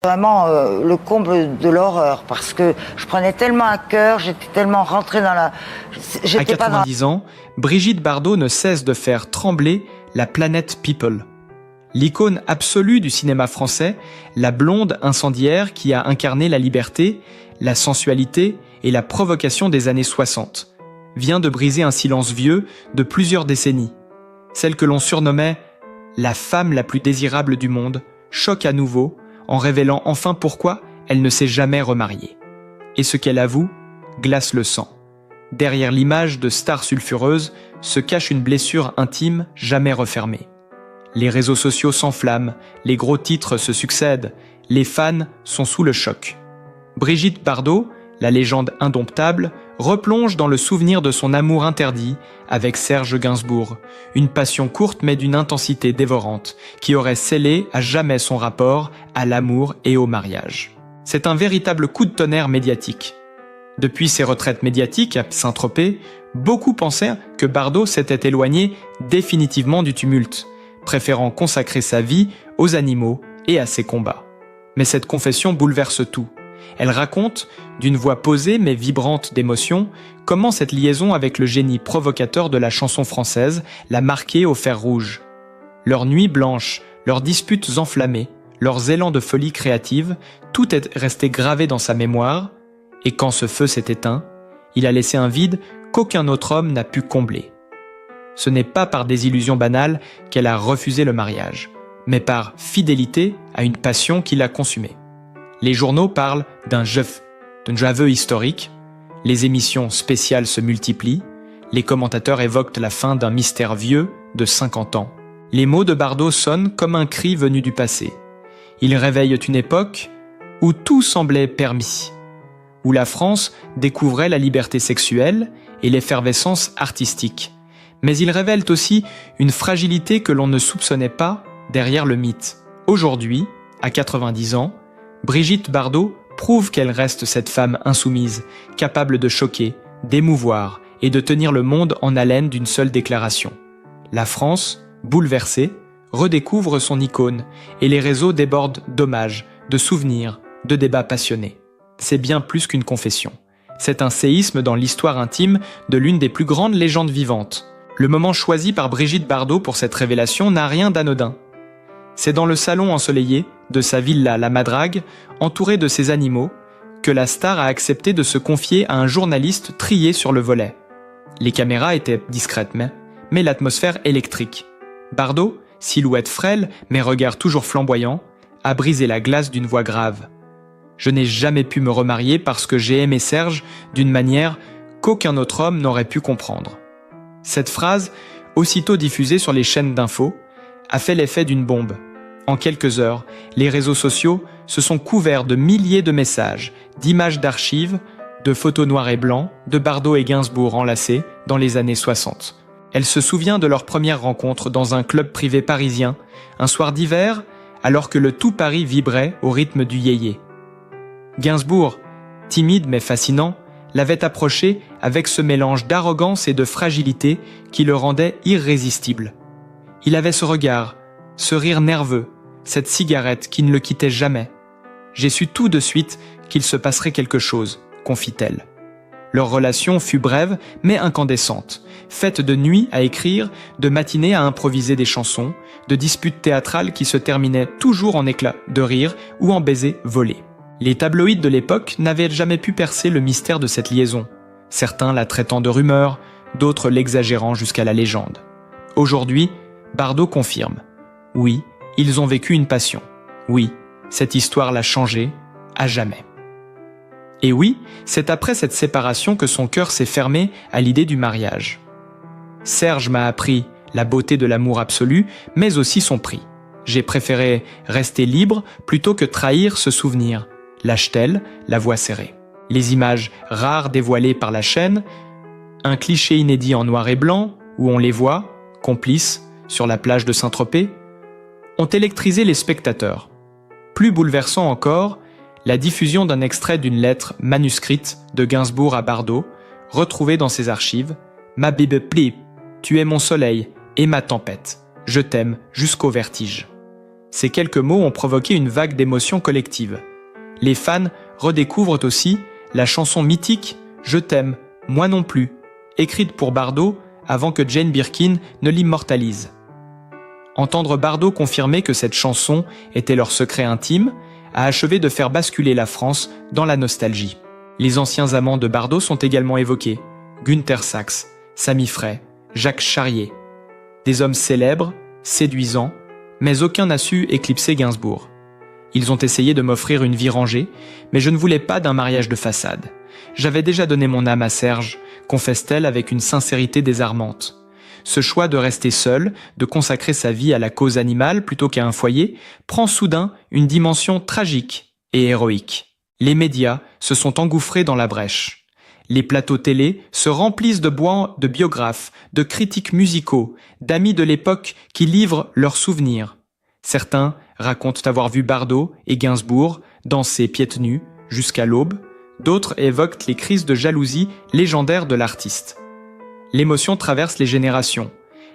Vraiment le comble de l'horreur, parce que je prenais tellement à cœur, j'étais tellement rentrée dans la... À 90 ans, Brigitte Bardot ne cesse de faire trembler la planète People. L'icône absolue du cinéma français, la blonde incendiaire qui a incarné la liberté, la sensualité et la provocation des années 60, vient de briser un silence vieux de plusieurs décennies. Celle que l'on surnommait « la femme la plus désirable du monde » choque à nouveau en révélant enfin pourquoi elle ne s'est jamais remariée. Et ce qu'elle avoue glace le sang. Derrière l'image de star sulfureuse se cache une blessure intime jamais refermée. Les réseaux sociaux s'enflamment, les gros titres se succèdent, les fans sont sous le choc. Brigitte Bardot, la légende indomptable, replonge dans le souvenir de son amour interdit avec Serge Gainsbourg, une passion courte mais d'une intensité dévorante, qui aurait scellé à jamais son rapport à l'amour et au mariage. C'est un véritable coup de tonnerre médiatique. Depuis ses retraites médiatiques à Saint-Tropez, beaucoup pensaient que Bardot s'était éloigné définitivement du tumulte, préférant consacrer sa vie aux animaux et à ses combats. Mais cette confession bouleverse tout. Elle raconte, d'une voix posée mais vibrante d'émotion, comment cette liaison avec le génie provocateur de la chanson française l'a marquée au fer rouge. Leurs nuits blanches, leurs disputes enflammées, leurs élans de folie créative, tout est resté gravé dans sa mémoire, et quand ce feu s'est éteint, il a laissé un vide qu'aucun autre homme n'a pu combler. Ce n'est pas par désillusion banale qu'elle a refusé le mariage, mais par fidélité à une passion qui l'a consumée. Les journaux parlent d'un aveu historique, les émissions spéciales se multiplient, les commentateurs évoquent la fin d'un mystère vieux de 50 ans. Les mots de Bardot sonnent comme un cri venu du passé. Ils réveillent une époque où tout semblait permis, où la France découvrait la liberté sexuelle et l'effervescence artistique. Mais ils révèlent aussi une fragilité que l'on ne soupçonnait pas derrière le mythe. Aujourd'hui, à 90 ans, Brigitte Bardot prouve qu'elle reste cette femme insoumise, capable de choquer, d'émouvoir et de tenir le monde en haleine d'une seule déclaration. La France, bouleversée, redécouvre son icône et les réseaux débordent d'hommages, de souvenirs, de débats passionnés. C'est bien plus qu'une confession. C'est un séisme dans l'histoire intime de l'une des plus grandes légendes vivantes. Le moment choisi par Brigitte Bardot pour cette révélation n'a rien d'anodin. C'est dans le salon ensoleillé de sa villa La Madrague, entourée de ses animaux, que la star a accepté de se confier à un journaliste trié sur le volet. Les caméras étaient discrètes, mais l'atmosphère électrique. Bardot, silhouette frêle mais regard toujours flamboyant, a brisé la glace d'une voix grave. « Je n'ai jamais pu me remarier parce que j'ai aimé Serge d'une manière qu'aucun autre homme n'aurait pu comprendre. » Cette phrase, aussitôt diffusée sur les chaînes d'infos, a fait l'effet d'une bombe. En quelques heures, les réseaux sociaux se sont couverts de milliers de messages, d'images d'archives, de photos noires et blancs de Bardot et Gainsbourg enlacés dans les années 60. Elle se souvient de leur première rencontre dans un club privé parisien, un soir d'hiver, alors que le tout Paris vibrait au rythme du yéyé. Gainsbourg, timide mais fascinant, l'avait approché avec ce mélange d'arrogance et de fragilité qui le rendait irrésistible. Il avait ce regard, ce rire nerveux, cette cigarette qui ne le quittait jamais. « J'ai su tout de suite qu'il se passerait quelque chose », confie-t-elle. Leur relation fut brève mais incandescente, faite de nuits à écrire, de matinées à improviser des chansons, de disputes théâtrales qui se terminaient toujours en éclats de rire ou en baisers volés. Les tabloïds de l'époque n'avaient jamais pu percer le mystère de cette liaison, certains la traitant de rumeur, d'autres l'exagérant jusqu'à la légende. Aujourd'hui, Bardot confirme. Oui, ils ont vécu une passion. Oui, cette histoire l'a changé à jamais. Et oui, c'est après cette séparation que son cœur s'est fermé à l'idée du mariage. Serge m'a appris la beauté de l'amour absolu, mais aussi son prix. J'ai préféré rester libre plutôt que trahir ce souvenir, lâche-t-elle, la voix serrée. Les images rares dévoilées par la chaîne, un cliché inédit en noir et blanc, où on les voit, complices, sur la plage de Saint-Tropez, ont électrisé les spectateurs. Plus bouleversant encore, la diffusion d'un extrait d'une lettre manuscrite de Gainsbourg à Bardot, retrouvée dans ses archives. « Ma baby please, tu es mon soleil et ma tempête. Je t'aime jusqu'au vertige. » Ces quelques mots ont provoqué une vague d'émotions collectives. Les fans redécouvrent aussi la chanson mythique « Je t'aime, moi non plus », écrite pour Bardot avant que Jane Birkin ne l'immortalise. Entendre Bardot confirmer que cette chanson était leur secret intime a achevé de faire basculer la France dans la nostalgie. Les anciens amants de Bardot sont également évoqués. Günther Sachs, Samy Frey, Jacques Charrier. Des hommes célèbres, séduisants, mais aucun n'a su éclipser Gainsbourg. Ils ont essayé de m'offrir une vie rangée, mais je ne voulais pas d'un mariage de façade. J'avais déjà donné mon âme à Serge, confesse-t-elle avec une sincérité désarmante. Ce choix de rester seule, de consacrer sa vie à la cause animale plutôt qu'à un foyer, prend soudain une dimension tragique et héroïque. Les médias se sont engouffrés dans la brèche. Les plateaux télé se remplissent de biographes, de critiques musicaux, d'amis de l'époque qui livrent leurs souvenirs. Certains racontent avoir vu Bardot et Gainsbourg danser pieds nus jusqu'à l'aube, d'autres évoquent les crises de jalousie légendaires de l'artiste. L'émotion traverse les générations.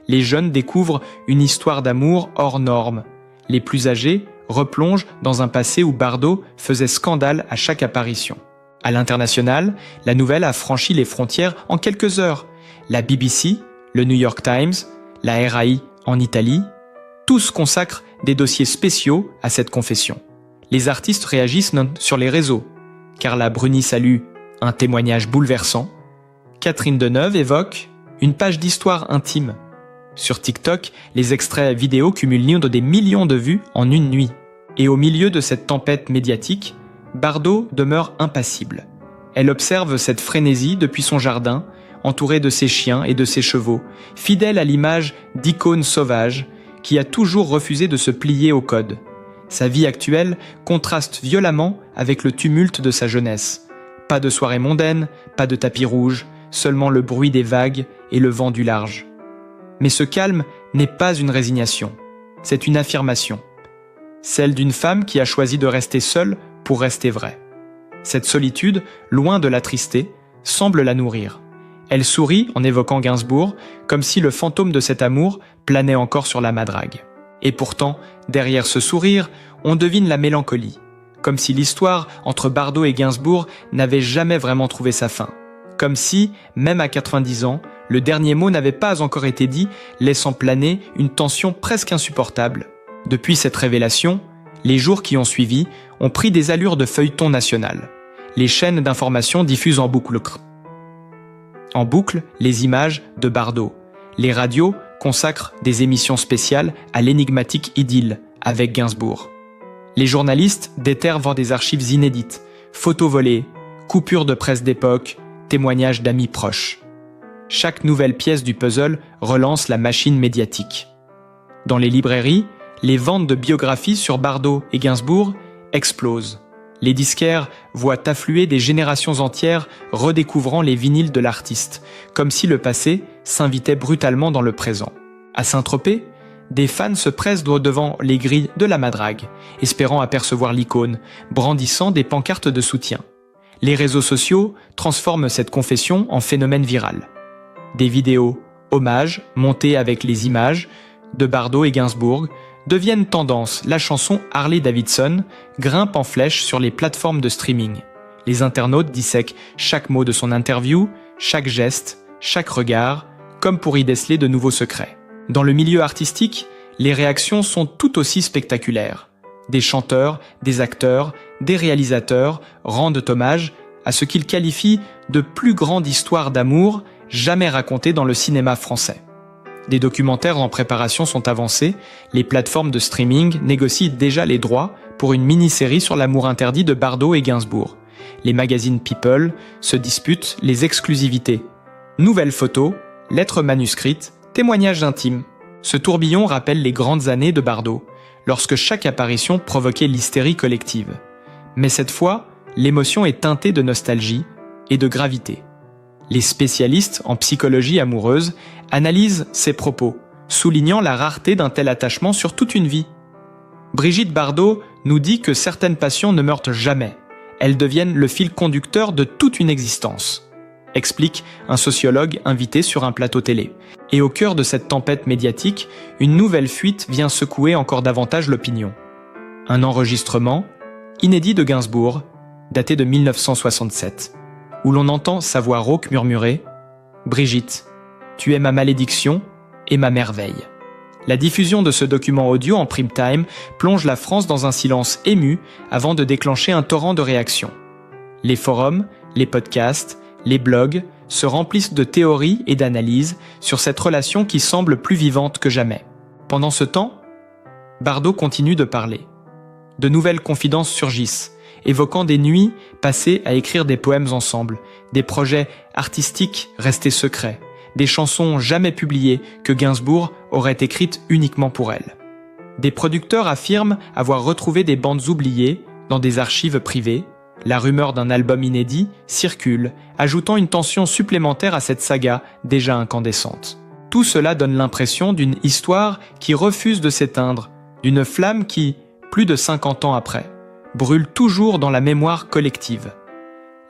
Les jeunes découvrent une histoire d'amour hors norme. Les plus âgés replongent dans un passé où Bardot faisait scandale à chaque apparition. À l'international, la nouvelle a franchi les frontières en quelques heures. La BBC, le New York Times, la RAI en Italie, tous consacrent des dossiers spéciaux à cette confession. Les artistes réagissent sur les réseaux. Carla Bruni salue un témoignage bouleversant. Catherine Deneuve évoque une page d'histoire intime. Sur TikTok, les extraits vidéo cumulent des millions de vues en une nuit. Et au milieu de cette tempête médiatique, Bardot demeure impassible. Elle observe cette frénésie depuis son jardin, entourée de ses chiens et de ses chevaux, fidèle à l'image d'icône sauvage qui a toujours refusé de se plier au code. Sa vie actuelle contraste violemment avec le tumulte de sa jeunesse. Pas de soirée mondaine, pas de tapis rouge, seulement le bruit des vagues et le vent du large. Mais ce calme n'est pas une résignation, c'est une affirmation. Celle d'une femme qui a choisi de rester seule pour rester vraie. Cette solitude, loin de l'attrister, semble la nourrir. Elle sourit en évoquant Gainsbourg, comme si le fantôme de cet amour planait encore sur la madrague. Et pourtant, derrière ce sourire, on devine la mélancolie, comme si l'histoire entre Bardot et Gainsbourg n'avait jamais vraiment trouvé sa fin. Comme si, même à 90 ans, le dernier mot n'avait pas encore été dit, laissant planer une tension presque insupportable. Depuis cette révélation, les jours qui ont suivi ont pris des allures de feuilleton national. Les chaînes d'information diffusent en boucle les images de Bardot. Les radios consacrent des émissions spéciales à l'énigmatique idylle avec Gainsbourg. Les journalistes déterrent des archives inédites, photos volées, coupures de presse d'époque, témoignages d'amis proches. Chaque nouvelle pièce du puzzle relance la machine médiatique. Dans les librairies, les ventes de biographies sur Bardot et Gainsbourg explosent. Les disquaires voient affluer des générations entières redécouvrant les vinyles de l'artiste, comme si le passé s'invitait brutalement dans le présent. À Saint-Tropez, des fans se pressent devant les grilles de la madrague, espérant apercevoir l'icône, brandissant des pancartes de soutien. Les réseaux sociaux transforment cette confession en phénomène viral. Des vidéos hommages montées avec les images de Bardot et Gainsbourg deviennent tendance. La chanson Harley-Davidson grimpe en flèche sur les plateformes de streaming. Les internautes dissèquent chaque mot de son interview, chaque geste, chaque regard, comme pour y déceler de nouveaux secrets. Dans le milieu artistique, les réactions sont tout aussi spectaculaires. Des chanteurs, des acteurs, des réalisateurs rendent hommage à ce qu'ils qualifient de plus grande histoire d'amour jamais racontée dans le cinéma français. Des documentaires en préparation sont avancés, les plateformes de streaming négocient déjà les droits pour une mini-série sur l'amour interdit de Bardot et Gainsbourg. Les magazines People se disputent les exclusivités. Nouvelles photos, lettres manuscrites, témoignages intimes. Ce tourbillon rappelle les grandes années de Bardot, lorsque chaque apparition provoquait l'hystérie collective. Mais cette fois, l'émotion est teintée de nostalgie et de gravité. Les spécialistes en psychologie amoureuse analysent ces propos, soulignant la rareté d'un tel attachement sur toute une vie. Brigitte Bardot nous dit que certaines passions ne meurent jamais. Elles deviennent le fil conducteur de toute une existence. explique un sociologue invité sur un plateau télé. Et au cœur de cette tempête médiatique, une nouvelle fuite vient secouer encore davantage l'opinion. Un enregistrement inédit de Gainsbourg, daté de 1967, où l'on entend sa voix rauque murmurer « Brigitte, tu es ma malédiction et ma merveille ». La diffusion de ce document audio en prime time plonge la France dans un silence ému avant de déclencher un torrent de réactions. Les forums, les podcasts, les blogs se remplissent de théories et d'analyses sur cette relation qui semble plus vivante que jamais. Pendant ce temps, Bardot continue de parler. De nouvelles confidences surgissent, évoquant des nuits passées à écrire des poèmes ensemble, des projets artistiques restés secrets, des chansons jamais publiées que Gainsbourg aurait écrites uniquement pour elle. Des producteurs affirment avoir retrouvé des bandes oubliées dans des archives privées. La rumeur d'un album inédit circule, ajoutant une tension supplémentaire à cette saga déjà incandescente. Tout cela donne l'impression d'une histoire qui refuse de s'éteindre, d'une flamme qui, plus de 50 ans après, brûle toujours dans la mémoire collective.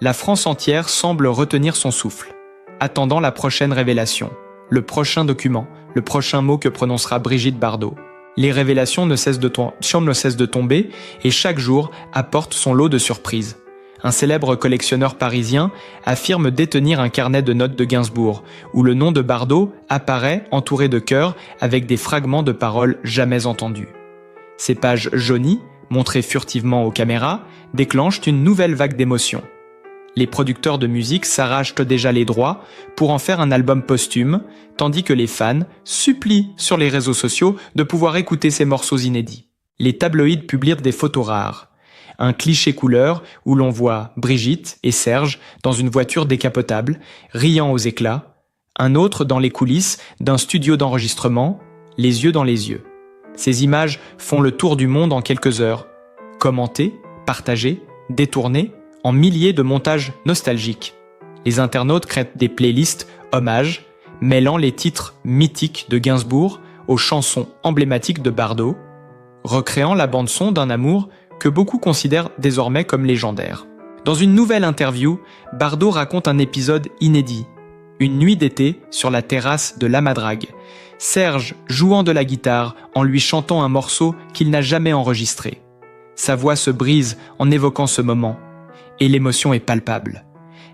La France entière semble retenir son souffle, attendant la prochaine révélation, le prochain document, le prochain mot que prononcera Brigitte Bardot. Les révélations ne cessent de tomber et chaque jour apporte son lot de surprises. Un célèbre collectionneur parisien affirme détenir un carnet de notes de Gainsbourg, où le nom de Bardot apparaît entouré de cœurs avec des fragments de paroles jamais entendus. Ces pages jaunies, montrées furtivement aux caméras, déclenchent une nouvelle vague d'émotions. Les producteurs de musique s'arrachent déjà les droits pour en faire un album posthume, tandis que les fans supplient sur les réseaux sociaux de pouvoir écouter ces morceaux inédits. Les tabloïds publient des photos rares. Un cliché couleur où l'on voit Brigitte et Serge dans une voiture décapotable, riant aux éclats. Un autre dans les coulisses d'un studio d'enregistrement, les yeux dans les yeux. Ces images font le tour du monde en quelques heures. Commentées, partagées, détournées, en milliers de montages nostalgiques. Les internautes créent des playlists hommages, mêlant les titres mythiques de Gainsbourg aux chansons emblématiques de Bardot, recréant la bande-son d'un amour que beaucoup considèrent désormais comme légendaire. Dans une nouvelle interview, Bardot raconte un épisode inédit. Une nuit d'été sur la terrasse de La Madrague. Serge jouant de la guitare en lui chantant un morceau qu'il n'a jamais enregistré. Sa voix se brise en évoquant ce moment. Et l'émotion est palpable.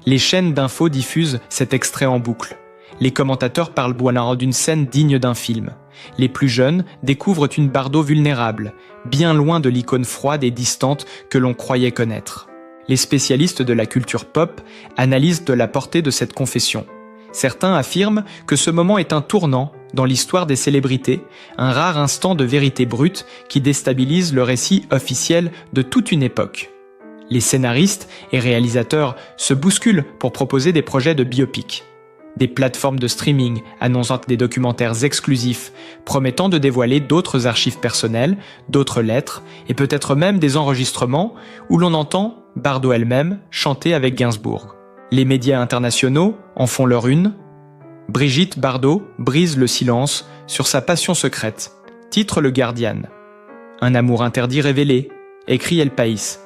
Les chaînes d'infos diffusent cet extrait en boucle. Les commentateurs parlent d'une scène digne d'un film. Les plus jeunes découvrent une Bardot vulnérable, bien loin de l'icône froide et distante que l'on croyait connaître. Les spécialistes de la culture pop analysent de la portée de cette confession. Certains affirment que ce moment est un tournant dans l'histoire des célébrités, un rare instant de vérité brute qui déstabilise le récit officiel de toute une époque. Les scénaristes et réalisateurs se bousculent pour proposer des projets de biopic. Des plateformes de streaming annonçant des documentaires exclusifs, promettant de dévoiler d'autres archives personnelles, d'autres lettres, et peut-être même des enregistrements où l'on entend Bardot elle-même chanter avec Gainsbourg. Les médias internationaux en font leur une. Brigitte Bardot brise le silence sur sa passion secrète, titre Le Guardian. Un amour interdit révélé, écrit El País.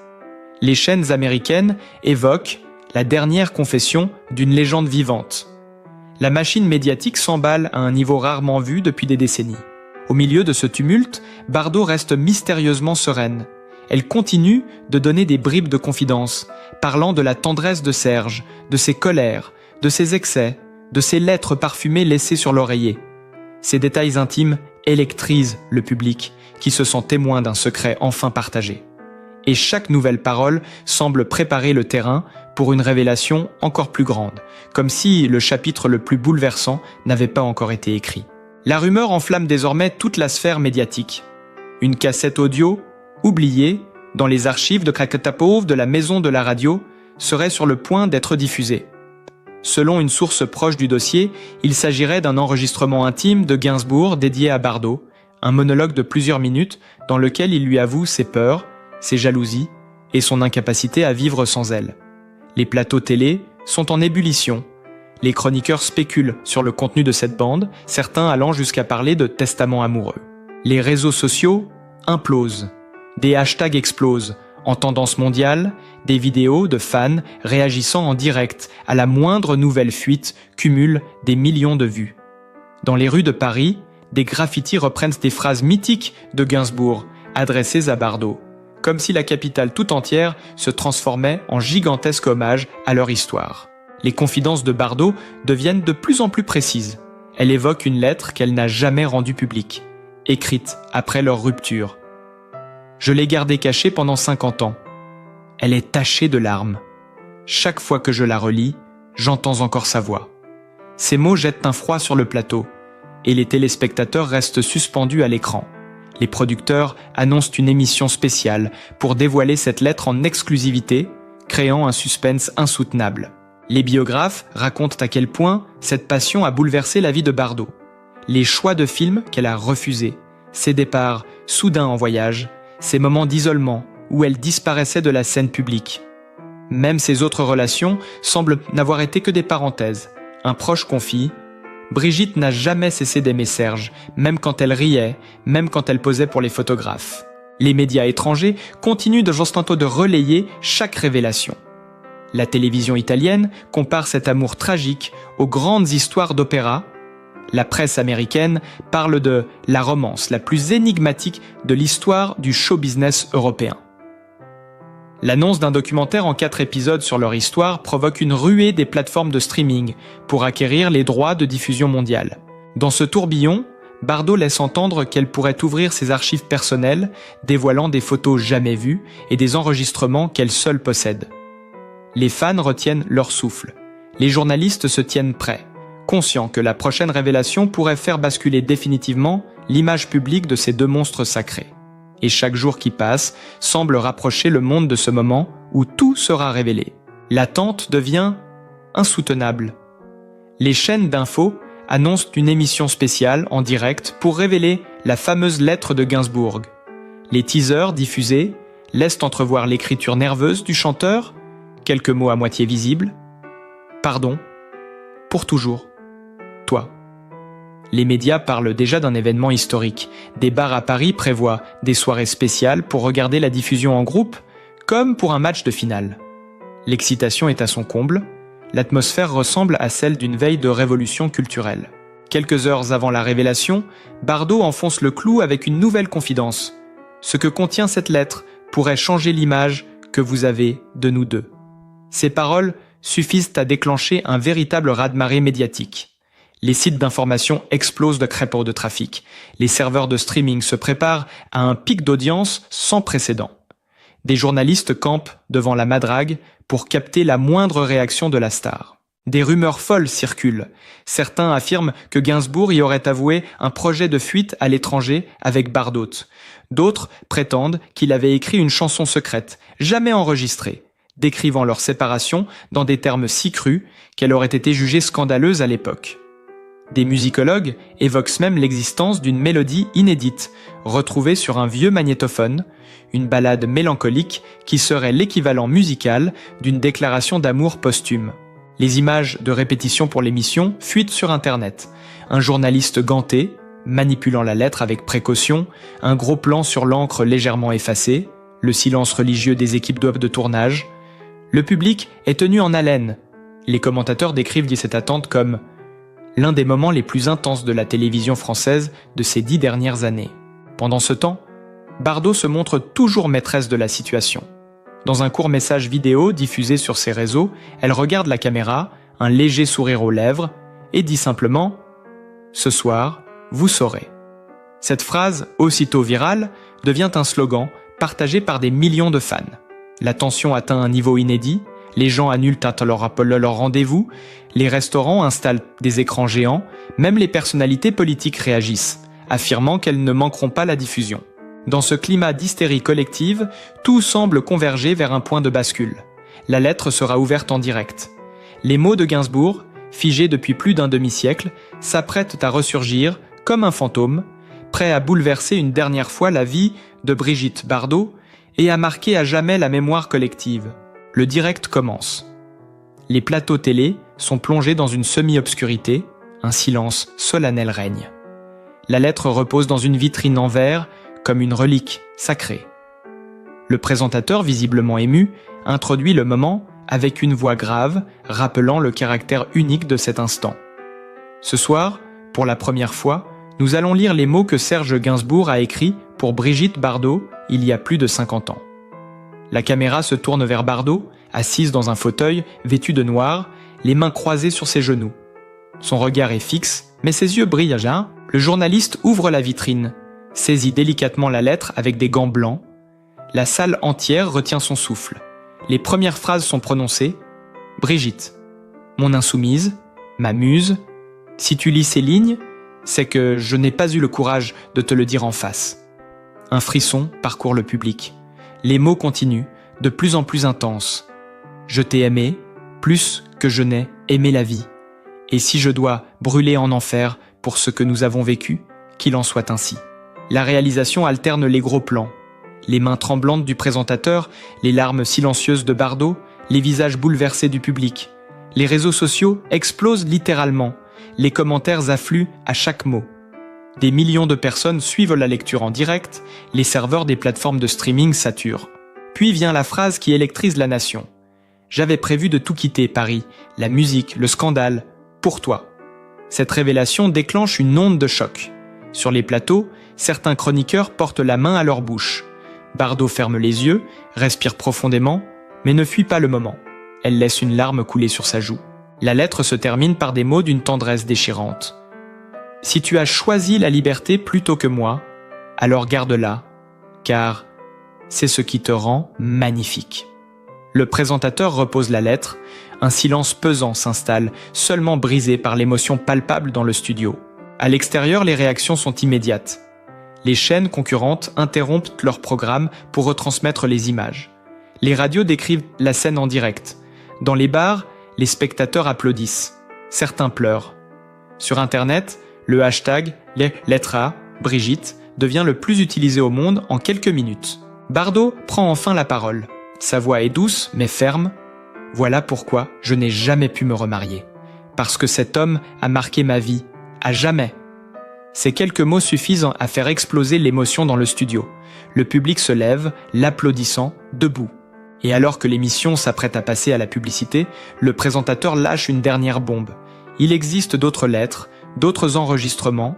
Les chaînes américaines évoquent la dernière confession d'une légende vivante. La machine médiatique s'emballe à un niveau rarement vu depuis des décennies. Au milieu de ce tumulte, Bardot reste mystérieusement sereine. Elle continue de donner des bribes de confidence, parlant de la tendresse de Serge, de ses colères, de ses excès, de ses lettres parfumées laissées sur l'oreiller. Ces détails intimes électrisent le public, qui se sent témoin d'un secret enfin partagé. Et chaque nouvelle parole semble préparer le terrain pour une révélation encore plus grande, comme si le chapitre le plus bouleversant n'avait pas encore été écrit. La rumeur enflamme désormais toute la sphère médiatique. Une cassette audio, oubliée, dans les archives de Krakatapov de la maison de la radio, serait sur le point d'être diffusée. Selon une source proche du dossier, il s'agirait d'un enregistrement intime de Gainsbourg dédié à Bardot, un monologue de plusieurs minutes dans lequel il lui avoue ses peurs, ses jalousies et son incapacité à vivre sans elle. Les plateaux télé sont en ébullition. Les chroniqueurs spéculent sur le contenu de cette bande, certains allant jusqu'à parler de testament amoureux. Les réseaux sociaux implosent. Des hashtags explosent, En tendance mondiale, des vidéos de fans réagissant en direct à la moindre nouvelle fuite cumulent des millions de vues. Dans les rues de Paris, des graffitis reprennent des phrases mythiques de Gainsbourg, adressées à Bardot, comme si la capitale tout entière se transformait en gigantesque hommage à leur histoire. Les confidences de Bardot deviennent de plus en plus précises. Elle évoque une lettre qu'elle n'a jamais rendue publique, écrite après leur rupture. Je l'ai gardée cachée pendant 50 ans. Elle est tachée de larmes. Chaque fois que je la relis, j'entends encore sa voix. Ces mots jettent un froid sur le plateau, et les téléspectateurs restent suspendus à l'écran. Les producteurs annoncent une émission spéciale pour dévoiler cette lettre en exclusivité, créant un suspense insoutenable. Les biographes racontent à quel point cette passion a bouleversé la vie de Bardot. Les choix de films qu'elle a refusés, ses départs soudains en voyage, ses moments d'isolement où elle disparaissait de la scène publique. Même ses autres relations semblent n'avoir été que des parenthèses. Un proche confie « Brigitte n'a jamais cessé d'aimer Serge, même quand elle riait, même quand elle posait pour les photographes. » Les médias étrangers continuent de relayer chaque révélation. La télévision italienne compare cet amour tragique aux grandes histoires d'opéra. La presse américaine parle de la romance la plus énigmatique de l'histoire du show business européen. L'annonce d'un documentaire en 4 épisodes sur leur histoire provoque une ruée des plateformes de streaming pour acquérir les droits de diffusion mondiale. Dans ce tourbillon, Bardot laisse entendre qu'elle pourrait ouvrir ses archives personnelles, dévoilant des photos jamais vues et des enregistrements qu'elle seule possède. Les fans retiennent leur souffle. Les journalistes se tiennent prêts, conscients que la prochaine révélation pourrait faire basculer définitivement l'image publique de ces deux monstres sacrés. Et chaque jour qui passe semble rapprocher le monde de ce moment où tout sera révélé. L'attente devient insoutenable. Les chaînes d'infos annoncent une émission spéciale en direct pour révéler la fameuse lettre de Gainsbourg. Les teasers diffusés laissent entrevoir l'écriture nerveuse du chanteur, quelques mots à moitié visibles. Pardon, pour toujours, toi. Les médias parlent déjà d'un événement historique. Des bars à Paris prévoient des soirées spéciales pour regarder la diffusion en groupe, comme pour un match de finale. L'excitation est à son comble. L'atmosphère ressemble à celle d'une veille de révolution culturelle. Quelques heures avant la révélation, Bardot enfonce le clou avec une nouvelle confidence. Ce que contient cette lettre pourrait changer l'image que vous avez de nous deux. Ces paroles suffisent à déclencher un véritable raz-de-marée médiatique. Les sites d'information explosent de crêpes de trafic. Les serveurs de streaming se préparent à un pic d'audience sans précédent. Des journalistes campent devant la madrague pour capter la moindre réaction de la star. Des rumeurs folles circulent. Certains affirment que Gainsbourg y aurait avoué un projet de fuite à l'étranger avec Bardot. D'autres prétendent qu'il avait écrit une chanson secrète, jamais enregistrée, décrivant leur séparation dans des termes si crus qu'elle aurait été jugée scandaleuse à l'époque. Des musicologues évoquent même l'existence d'une mélodie inédite, retrouvée sur un vieux magnétophone, une ballade mélancolique qui serait l'équivalent musical d'une déclaration d'amour posthume. Les images de répétition pour l'émission fuitent sur Internet. Un journaliste ganté, manipulant la lettre avec précaution, un gros plan sur l'encre légèrement effacée, le silence religieux des équipes de tournage. Le public est tenu en haleine. Les commentateurs décrivent cette attente comme l'un des moments les plus intenses de la télévision française de ces 10 dernières années. Pendant ce temps, Bardot se montre toujours maîtresse de la situation. Dans un court message vidéo diffusé sur ses réseaux, elle regarde la caméra, un léger sourire aux lèvres, et dit simplement « Ce soir, vous saurez ». Cette phrase, aussitôt virale, devient un slogan partagé par des millions de fans. La tension atteint un niveau inédit, les gens annulent leur rendez-vous, les restaurants installent des écrans géants, même les personnalités politiques réagissent, affirmant qu'elles ne manqueront pas la diffusion. Dans ce climat d'hystérie collective, tout semble converger vers un point de bascule. La lettre sera ouverte en direct. Les mots de Gainsbourg, figés depuis plus d'un demi-siècle, s'apprêtent à ressurgir comme un fantôme, prêt à bouleverser une dernière fois la vie de Brigitte Bardot et à marquer à jamais la mémoire collective. Le direct commence. Les plateaux télé sont plongés dans une semi-obscurité, un silence solennel règne. La lettre repose dans une vitrine en verre comme une relique sacrée. Le présentateur, visiblement ému, introduit le moment avec une voix grave, rappelant le caractère unique de cet instant. Ce soir, pour la première fois, nous allons lire les mots que Serge Gainsbourg a écrits pour Brigitte Bardot il y a plus de 50 ans. La caméra se tourne vers Bardot, assise dans un fauteuil, vêtue de noir, les mains croisées sur ses genoux. Son regard est fixe, mais ses yeux brillent. Le journaliste ouvre la vitrine, saisit délicatement la lettre avec des gants blancs. La salle entière retient son souffle. Les premières phrases sont prononcées. « Brigitte, mon insoumise, ma muse, si tu lis ces lignes, c'est que je n'ai pas eu le courage de te le dire en face. » Un frisson parcourt le public. Les mots continuent, de plus en plus intenses. « Je t'ai aimé, plus que je n'ai aimé la vie. Et si je dois brûler en enfer pour ce que nous avons vécu, qu'il en soit ainsi. » La réalisation alterne les gros plans. Les mains tremblantes du présentateur, les larmes silencieuses de Bardot, les visages bouleversés du public. Les réseaux sociaux explosent littéralement. Les commentaires affluent à chaque mot. Des millions de personnes suivent la lecture en direct, les serveurs des plateformes de streaming saturent. Puis vient la phrase qui électrise la nation. « J'avais prévu de tout quitter, Paris, la musique, le scandale, pour toi. » Cette révélation déclenche une onde de choc. Sur les plateaux, certains chroniqueurs portent la main à leur bouche. Bardot ferme les yeux, respire profondément, mais ne fuit pas le moment. Elle laisse une larme couler sur sa joue. La lettre se termine par des mots d'une tendresse déchirante. « Si tu as choisi la liberté plutôt que moi, alors garde-la, car c'est ce qui te rend magnifique. » Le présentateur repose la lettre, un silence pesant s'installe, seulement brisé par l'émotion palpable dans le studio. À l'extérieur, les réactions sont immédiates. Les chaînes concurrentes interrompent leur programme pour retransmettre les images. Les radios décrivent la scène en direct. Dans les bars, les spectateurs applaudissent. Certains pleurent. Sur Internet, le hashtag « les lettres A, Brigitte » devient le plus utilisé au monde en quelques minutes. Bardot prend enfin la parole. Sa voix est douce mais ferme. « Voilà pourquoi je n'ai jamais pu me remarier. Parce que cet homme a marqué ma vie, à jamais. » Ces quelques mots suffisent à faire exploser l'émotion dans le studio. Le public se lève, l'applaudissant, debout. Et alors que l'émission s'apprête à passer à la publicité, le présentateur lâche une dernière bombe. Il existe d'autres lettres, d'autres enregistrements,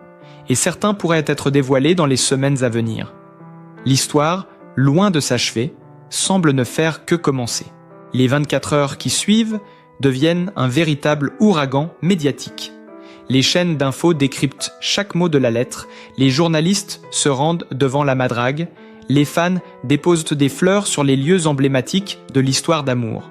et certains pourraient être dévoilés dans les semaines à venir. L'histoire, loin de s'achever, semble ne faire que commencer. Les 24 heures qui suivent deviennent un véritable ouragan médiatique. Les chaînes d'infos décryptent chaque mot de la lettre, les journalistes se rendent devant la madrague, les fans déposent des fleurs sur les lieux emblématiques de l'histoire d'amour.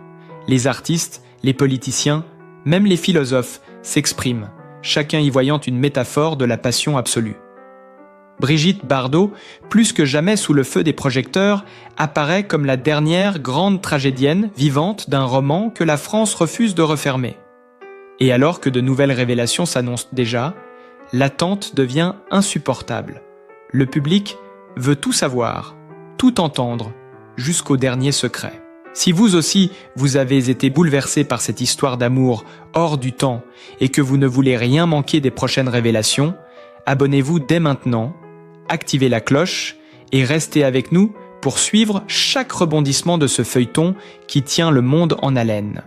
Les artistes, les politiciens, même les philosophes s'expriment, chacun y voyant une métaphore de la passion absolue. Brigitte Bardot, plus que jamais sous le feu des projecteurs, apparaît comme la dernière grande tragédienne vivante d'un roman que la France refuse de refermer. Et alors que de nouvelles révélations s'annoncent déjà, l'attente devient insupportable. Le public veut tout savoir, tout entendre, jusqu'au dernier secret. Si vous aussi, vous avez été bouleversé par cette histoire d'amour hors du temps et que vous ne voulez rien manquer des prochaines révélations, abonnez-vous dès maintenant, activez la cloche et restez avec nous pour suivre chaque rebondissement de ce feuilleton qui tient le monde en haleine.